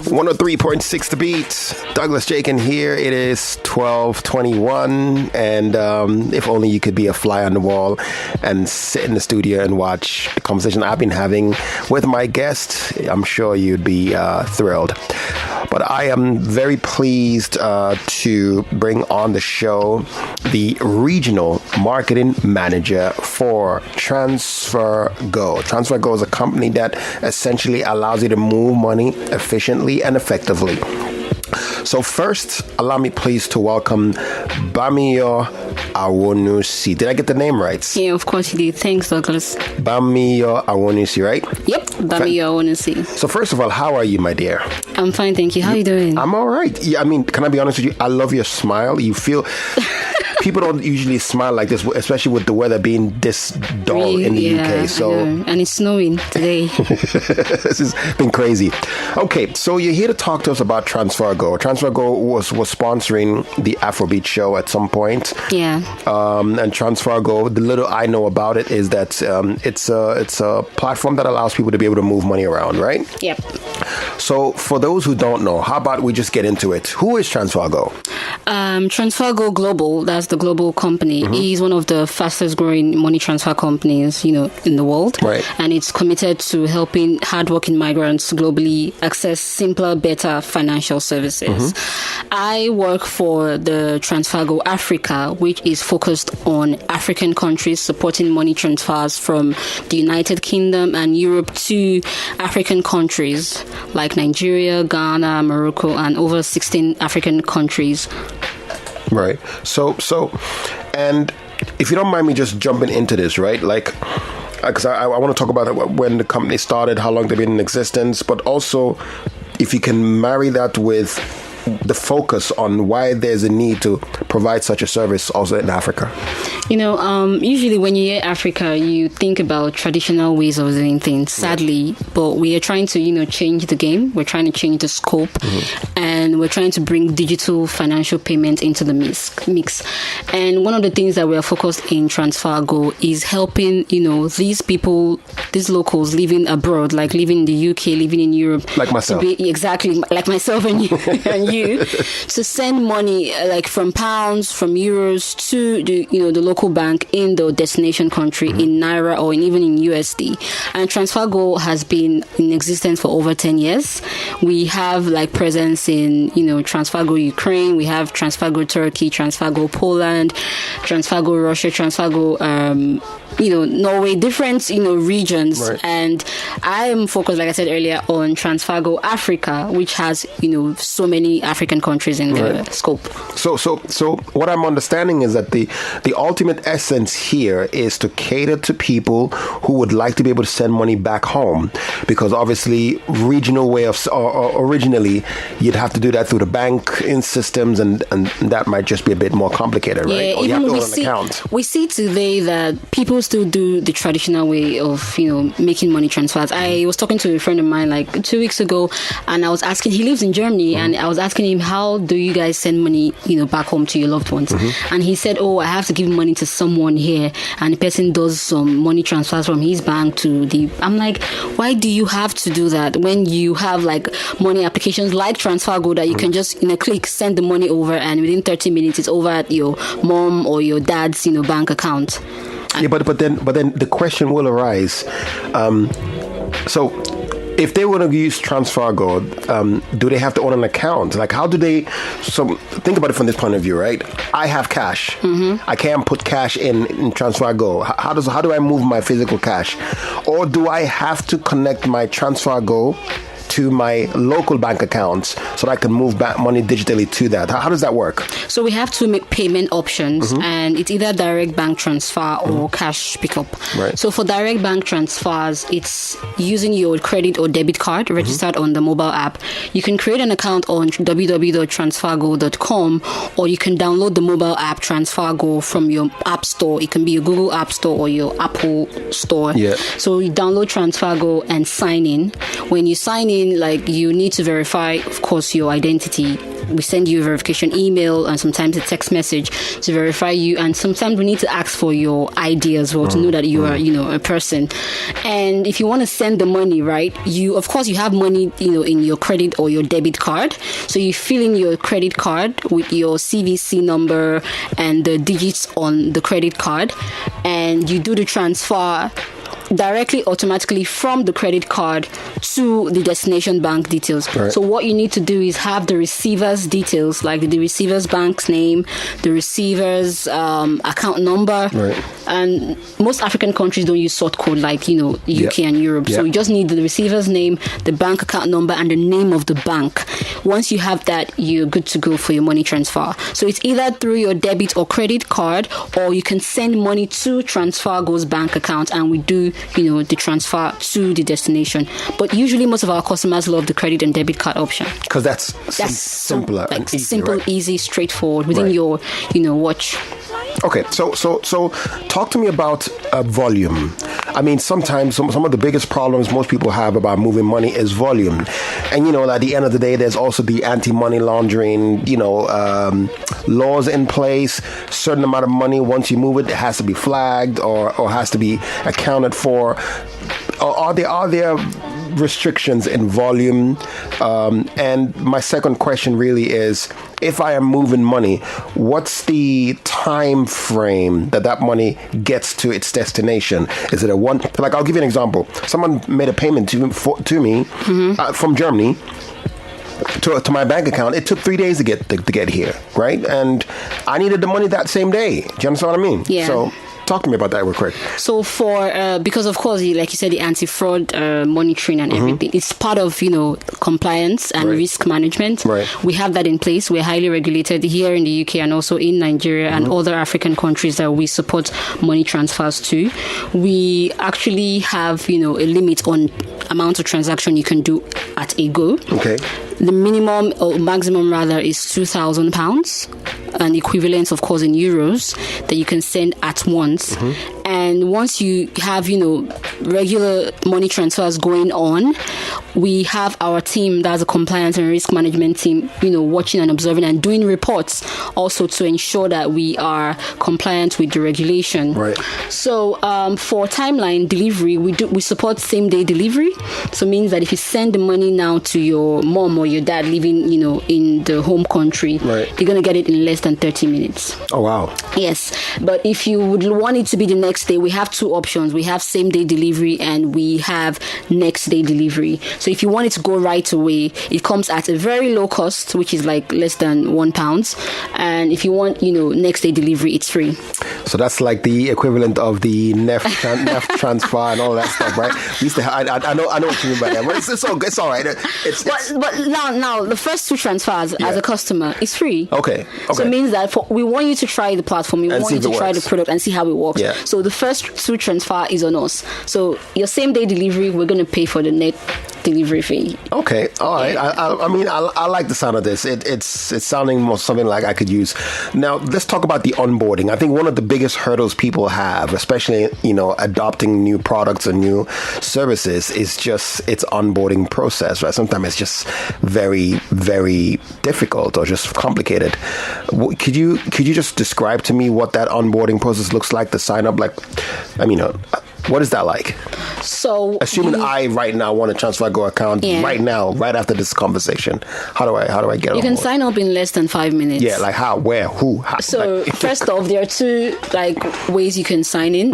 103.6 The Beat. Douglas Jakin here. It is 12:21, and if only you could be a fly on the wall and sit in the studio and watch the conversation I've been having with my guest, I'm sure you'd be thrilled. But I am very pleased to bring on the show the regional marketing manager for TransferGo. TransferGo is a company that essentially allows you to move money efficiently and effectively. So first, allow me please to welcome Bamiyo Awonusi. Did I get the name right? Yeah, of course you did. Thanks, Douglas. Bamiyo Awonusi, right? Yep, Bamiyo Awonusi. So first of all, how are you, my dear? I'm fine, thank you. How are you doing? I'm all right. Yeah, I mean, can I be honest with you? I love your smile. You feel... People don't usually smile like this, especially with the weather being this dull in the UK. So, and it's snowing today. This has been crazy. Okay, so you're here to talk to us about TransferGo. TransferGo was sponsoring the Afrobeat show at some point. Yeah. And TransferGo, the little I know about it is that it's a platform that allows people to be able to move money around, right? Yep. So for those who don't know, how about we just get into it? Who is TransferGo? TransferGo Global, that's the global company, is one of the fastest growing money transfer companies, in the world. Right. And it's committed to helping hardworking migrants globally access simpler, better financial services. I work for the TransferGo Africa, which is focused on African countries supporting money transfers from the United Kingdom and Europe to African countries like Nigeria, Ghana, Morocco, and over 16 African countries. Right. So, and if you don't mind me just jumping into this, right? Like, because I want to talk about when the company started, how long they've been in existence, but also if you can marry that with the focus on why there's a need to provide such a service also in Africa. Usually when you hear Africa, you think about traditional ways of doing things, sadly, but we are trying to, change the game. We're trying to change the scope, and we're trying to bring digital financial payment into the mix. And one of the things that we are focused in TransferGo is helping, these people, these locals living abroad, like living in the UK, living in Europe. Like myself. Exactly, like myself and you, to send money like from pounds, from euros to the local bank in the destination country in Naira or even in USD. And TransferGo has been in existence for over 10 years. We have presence in TransferGo Ukraine, we have TransferGo Turkey, TransferGo Poland, TransferGo Russia, TransferGo Norway, different regions. Right. And I am focused, like I said earlier, on TransferGo Africa, which has so many African countries in the scope. So what I'm understanding is that the ultimate essence here is to cater to people who would like to be able to send money back home, because obviously regional way of originally you'd have to do that through the bank in systems, and that might just be a bit more complicated, right? Yeah, or you have to own an account. We see today that people still do the traditional way of making money transfers. I was talking to a friend of mine 2 weeks ago, and I was asking, he lives in Germany, and I was asking him, how do you guys send money back home to your loved ones? And he said, I have to give money to someone here, and the person does some money transfers from his bank to the... I'm like, why do you have to do that when you have money applications like TransferGo that you can just in a click send the money over, and within 30 minutes it's over at your mom or your dad's bank account? Yeah, but then the question will arise. So if they want to use TransferGo, do they have to own an account? How do they... So think about it from this point of view, right? I have cash. I can't put cash in TransferGo. How do I move my physical cash? Or do I have to connect my TransferGo to my local bank accounts so that I can move back money digitally to that? How does that work? So we have two payment options, and it's either direct bank transfer or cash pickup. Right. So for direct bank transfers, it's using your credit or debit card registered on the mobile app. You can create an account on www.transfergo.com, or you can download the mobile app TransferGo from your app store. It can be your Google App Store or your Apple Store. Yeah. So you download TransferGo and sign in. When you sign in, like, you need to verify, of course, your identity. We send you a verification email and sometimes a text message to verify you, and sometimes we need to ask for your ID as well to know that you are, a person. And if you want to send the money, right, you have money, in your credit or your debit card. So you fill in your credit card with your CVC number and the digits on the credit card, and you do the transfer directly, automatically from the credit card to the destination bank details. Right. So what you need to do is have the receiver's details, like the receiver's bank's name, the receiver's account number. Right. And most African countries don't use sort code like, UK and Europe. So you just need the receiver's name, the bank account number, and the name of the bank. Once you have that, you're good to go for your money transfer. So it's either through your debit or credit card, or you can send money to TransferGo's bank account, and we do the transfer to the destination. But usually most of our customers love the credit and debit card option because that's simpler, like and easy, simple, right? Easy, straightforward within your watch. Okay, so talk to me about volume. I mean, sometimes some of the biggest problems most people have about moving money is volume. And, at the end of the day, there's also the anti-money laundering, laws in place. Certain amount of money, once you move it, it has to be flagged or has to be accounted for. Are there restrictions in volume? And my second question really is, if I am moving money, what's the time frame that money gets to its destination? Is it I'll give you an example. Someone made a payment to me from Germany to my bank account. It took 3 days to get here, right? And I needed the money that same day. Do you understand what I mean? Yeah. So talk to me about that real quick. So because of course, like you said, the anti-fraud monitoring and everything, it's part of, compliance and risk management. Right. We have that in place. We're highly regulated here in the UK and also in Nigeria and other African countries that we support money transfers to. We actually have, a limit on amount of transaction you can do at a go. Okay. The minimum or maximum rather is £2,000, an equivalent, of course, in euros that you can send at once. And once you have, regular money transfers going on, we have our team, that's a compliance and risk management team, watching and observing and doing reports also to ensure that we are compliant with the regulation. Right. So for timeline delivery, we support same day delivery. So it means that if you send the money now to your mom or your dad living, in the home country, they're going to get it in less than 30 minutes. Oh, wow. Yes. But if you would want it to be the next day, we have two options. We have same day delivery and we have next day delivery. So if you want it to go right away, it comes at a very low cost, which is like less than £1. And if you want, next day delivery, it's free. So that's like the equivalent of the NEFT transfer and all that stuff, right? We used to I know what you mean by that. But it's all right. But now the first two transfers as a customer is free. Okay. So it means that we want you to try the platform. We want you to try the product and see how it works. Yeah. So the first two transfer is on us. So your same day delivery, we're going to pay for the net delivery fee. Okay, all right. I mean, I like the sound of this. It's sounding more something like I could use. Now, let's talk about the onboarding. I think one of the biggest hurdles people have, especially, adopting new products and new services, is just its onboarding process, right? Sometimes it's just very, very difficult or just complicated. Could you just describe to me what that onboarding process looks like, the sign up? What is that like? So, assuming I right now want a TransferGo account right now, right after this conversation, how do I get on? You can sign up in less than 5 minutes. Yeah, like how, where, who, how? So first off, there are two ways you can sign in.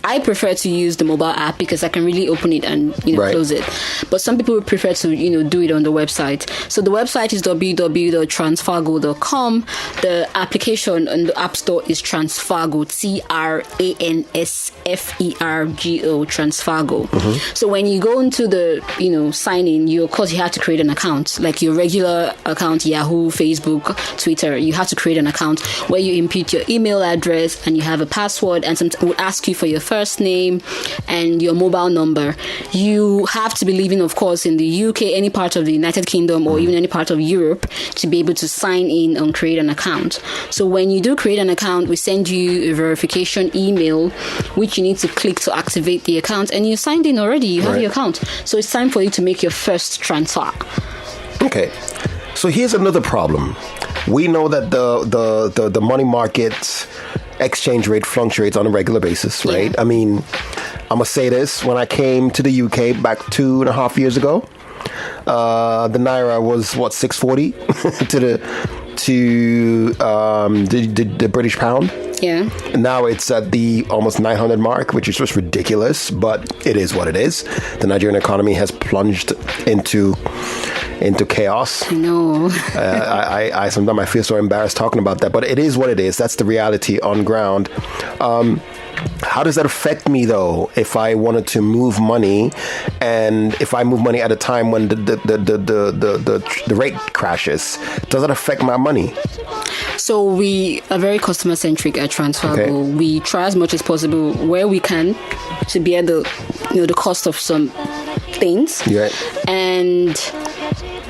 I prefer to use the mobile app because I can really open it and close it. But some people would prefer to do it on the website. So the website is www.transfergo.com. The application on the App Store is TransferGo, TransferGo, TransferGo. So when you go into the sign in, of course you have to create an account, like your regular account, Yahoo, Facebook, Twitter. You have to create an account where you input your email address and you have a password, and sometimes will ask you for your first name and your mobile number. You have to be living, of course, in the UK, any part of the United Kingdom, or even any part of Europe to be able to sign in and create an account. So when you do create an account, we send you a verification email, which you need to click to activate the account, and you signed in already. You have your account. So it's time for you to make your first transfer. Okay. So here's another problem. We know that the money market exchange rate fluctuates on a regular basis, right? Yeah. I mean, I'm going to say this. When I came to the UK back 2.5 years ago, the Naira was, 640 to the British pound? Yeah. Now it's at the almost 900 mark, which is just ridiculous, but it is what it is. The Nigerian economy has plunged into chaos. No. I sometimes I feel so embarrassed talking about that, but it is what it is. That's the reality on ground. How does that affect me though? If I wanted to move money, and if I move money at a time when the rate crashes, does that affect my money? So we are very customer centric at TransferGo. Okay. We try as much as possible where we can to bear the cost of some things. Yeah. And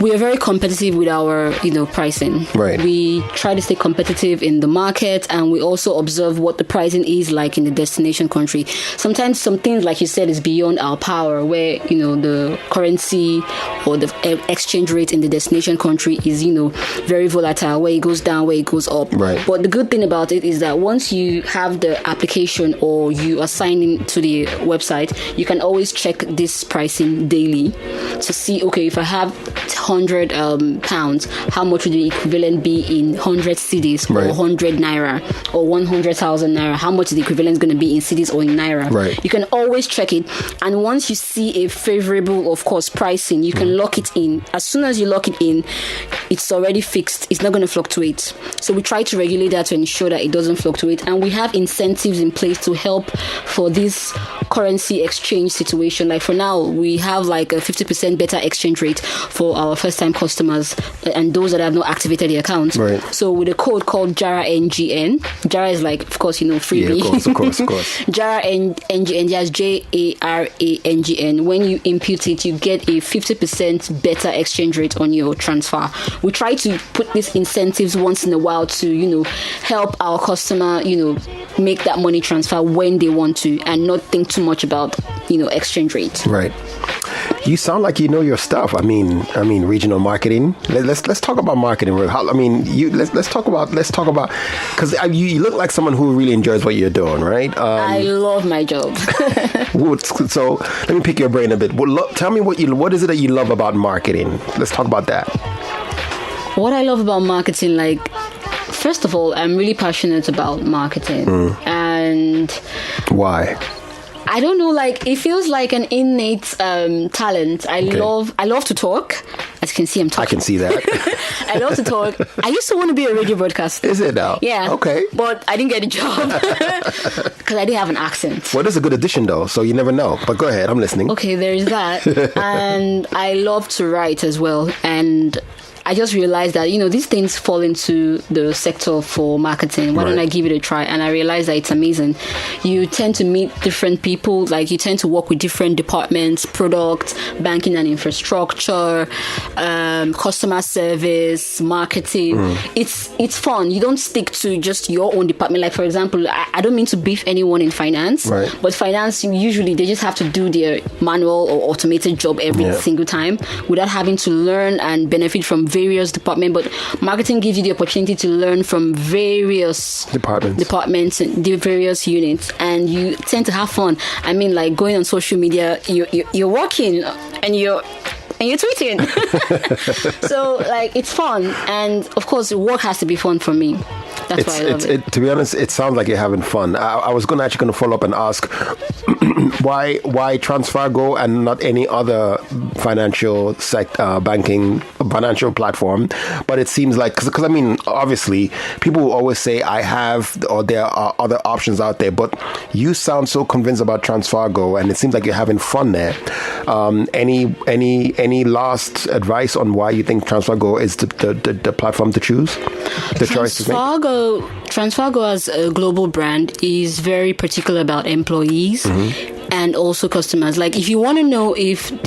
we are very competitive with our, pricing. Right. We try to stay competitive in the market, and we also observe what the pricing is like in the destination country. Sometimes some things, like you said, is beyond our power, where, the currency or the exchange rate in the destination country is, very volatile, where it goes down, where it goes up. Right. But the good thing about it is that once you have the application or you are signed into the website, you can always check this pricing daily to see, okay, if I have 100 pounds, how much would the equivalent be in 100 cedis or 100 naira or 100,000 naira? How much is the equivalent going to be in cedis or in naira? Right. You can always check it, and once you see a favorable, of course, pricing, you can lock it in. As soon as you lock it in, it's already fixed. It's not going to fluctuate. So we try to regulate that to ensure that it doesn't fluctuate, and we have incentives in place to help for this currency exchange situation. Like for now, we have like a 50% better exchange rate for our first-time customers and those that have not activated the account. Right. So with a code called JARA NGN, JARA is like, of course, freebie. Yeah, of course. JARA NGN, just JARANGN. When you impute it, you get a 50% better exchange rate on your transfer. We try to put these incentives once in a while to, help our customer, make that money transfer when they want to, and not think too much about, exchange rate. Right. You sound like you know your stuff. I mean, regional marketing. Let's talk about marketing. Let's talk about because you look like someone who really enjoys what you're doing, right? I love my job. So let me pick your brain a bit. Tell me what is it that you love about marketing? Let's talk about that. What I love about marketing, first of all, I'm really passionate about marketing, and why? I don't know, it feels like an innate talent. I love to talk. As you can see, I'm talking. I can see that. I love to talk. I used to want to be a radio broadcaster. Is it now? Yeah. Okay. But I didn't get a job because I didn't have an accent. Well, that's a good addition, though, so you never know. But go ahead, I'm listening. Okay, there is that. And I love to write as well. And I just realized that, these things fall into the sector for marketing. Why don't I give it a try? And I realized that it's amazing. You tend to meet different people, you tend to work with different departments, product, banking and infrastructure, customer service, marketing. It's fun. You don't stick to just your own department. Like, for example, I don't mean to beef anyone in finance, but finance, usually they just have to do their manual or automated job every single time without having to learn and benefit from various departments. But marketing gives you the opportunity to learn from various departments and the various units, and you tend to have fun. I mean, going on social media, you're working and you're tweeting. So it's fun, and of course work has to be fun for me. That's why I love it. To be honest, it sounds like you're having fun. I was going to follow up and ask why TransferGo and not any other financial banking financial platform. But it seems like because obviously people will always say I have, or there are other options out there. But you sound so convinced about TransferGo, and it seems like you're having fun there. Any last advice on why you think TransferGo is the platform to choose? The choice to make? TransferGo as a global brand is very particular about employees. and also customers. Like, if you want to know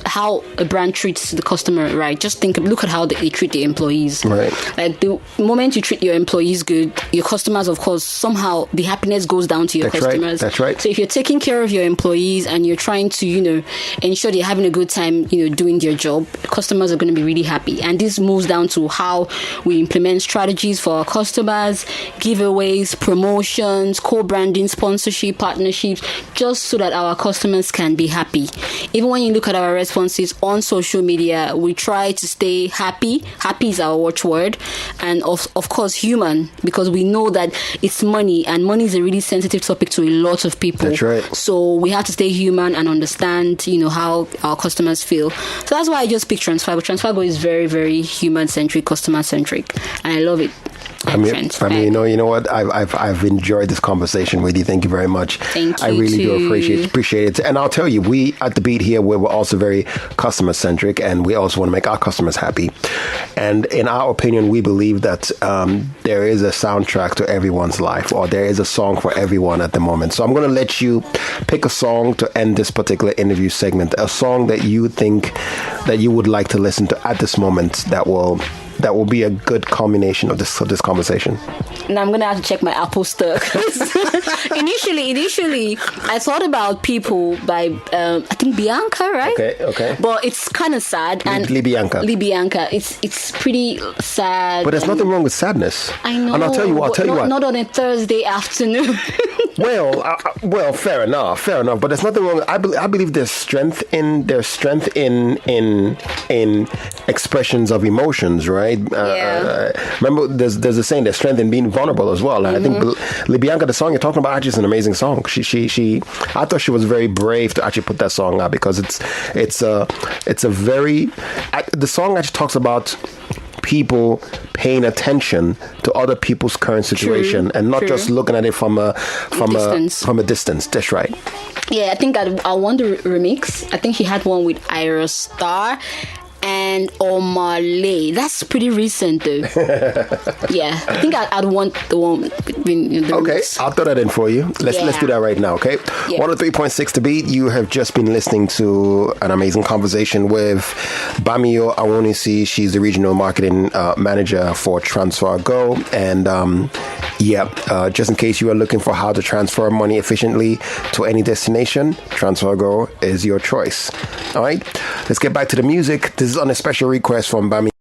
how a brand treats the customer right, just look at how they treat the employees. Right. Like, the moment you treat your employees good, your customers, of course, somehow the happiness goes down to your customers. That's right. So if you're taking care of your employees and you're trying to, ensure they're having a good time, doing their job, customers are going to be really happy. And this moves down to how we implement strategies for our customers, giveaways, promotions, co-branding, sponsorship, partnerships, just so that our customers can be happy. Even when you look at our responses on social media, we try to stay happy. Happy is our watchword. And of course, human, because we know that it's money, and money is a really sensitive topic to a lot of people. That's right. So we have to stay human and understand, how our customers feel. So that's why I just picked TransferGo. TransferGo is very, very human-centric, customer-centric, and I love it. You know what? I've enjoyed this conversation with you. Thank you very much. Thank you. I really do appreciate it. And I'll tell you, we at the Beat here, we're also very customer centric, and we also want to make our customers happy. And in our opinion, we believe that there is a soundtrack to everyone's life, or there is a song for everyone at the moment. So I'm going to let you pick a song to end this particular interview segment. A song that you think that you would like to listen to at this moment that will be a good culmination of this conversation. Now I'm gonna have to check my Apple Store. Initially, I thought about People by I think Bianca, right? Okay. But it's kind of sad. And Bianca. It's pretty sad. But there's nothing wrong with sadness. I know. And I'll tell you what. Not on a Thursday afternoon. Well, fair enough. But there's nothing wrong. I believe there's strength in expressions of emotions, right? Remember, there's a saying, there's strength in being vulnerable as well. And I think Bianca, the song you're talking about, actually is an amazing song. I thought she was very brave to actually put that song out, because the song actually talks about people paying attention to other people's current situation and not just looking at it from a distance. That's right. Yeah, I think I want the remix. I think she had one with Ira Star and Omale. That's pretty recent, though. Yeah, I think I'd want the one between the Okay, remix. I'll throw that in for you. Let's do that right now, okay? Yeah. 103.6 to Beat. You have just been listening to an amazing conversation with Bamio Awonisi. She's the regional marketing manager for TransferGo. And just in case you are looking for how to transfer money efficiently to any destination, TransferGo is your choice. All right, let's get back to the music. This is on a special request from Bami.